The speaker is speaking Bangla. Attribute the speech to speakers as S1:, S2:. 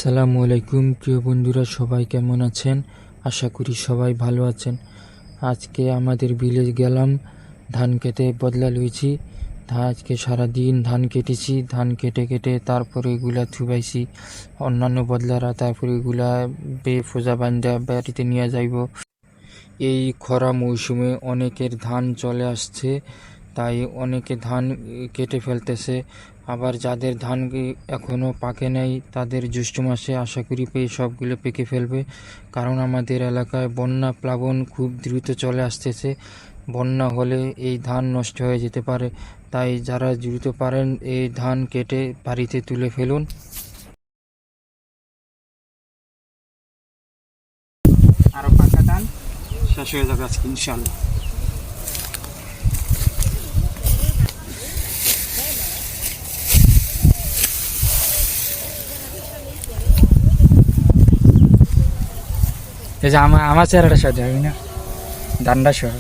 S1: আসসালামু আলাইকুম প্রিয় বন্ধুরা, সবাই কেমন আছেন? আশা করি সবাই ভালো আছেন। আজকে আমাদের বিলে গেলাম, ধান কেটে বদলা লইছি। আজকে সারাদিন ধান কেটেছি, ধান কেটে কেটে তারপরে এগুলা থুবাইছি অন্যান্য বদলারা, তারপরে এগুলা ফোজা বান্ধা বাড়িতে নিয়ে যাইব। এই খরা মৌসুমে অনেকের ধান চলে আসছে, তাই অনেকে ধান কেটে ফেলতেছে। আবার যাদের ধান এখনও পাকে নাই তাদের জ্যৈষ্ঠ মাসে আশা করি সবগুলো পেকে ফেলবে, কারণ আমাদের এলাকায় বন্যা প্লাবন খুব দ্রুত চলে আসতেছে। বন্যা হলে এই ধান নষ্ট হয়ে যেতে পারে, তাই যারা দ্রুত পারেন এই ধান কেটে বাড়িতে তুলে ফেলুন।
S2: আরো পাকা ধান শেষ হয়ে যাবে আজকে ইনশাআল্লাহ। এই যে আমার চেহারাটা সাথে হবে না, ধানটা সহ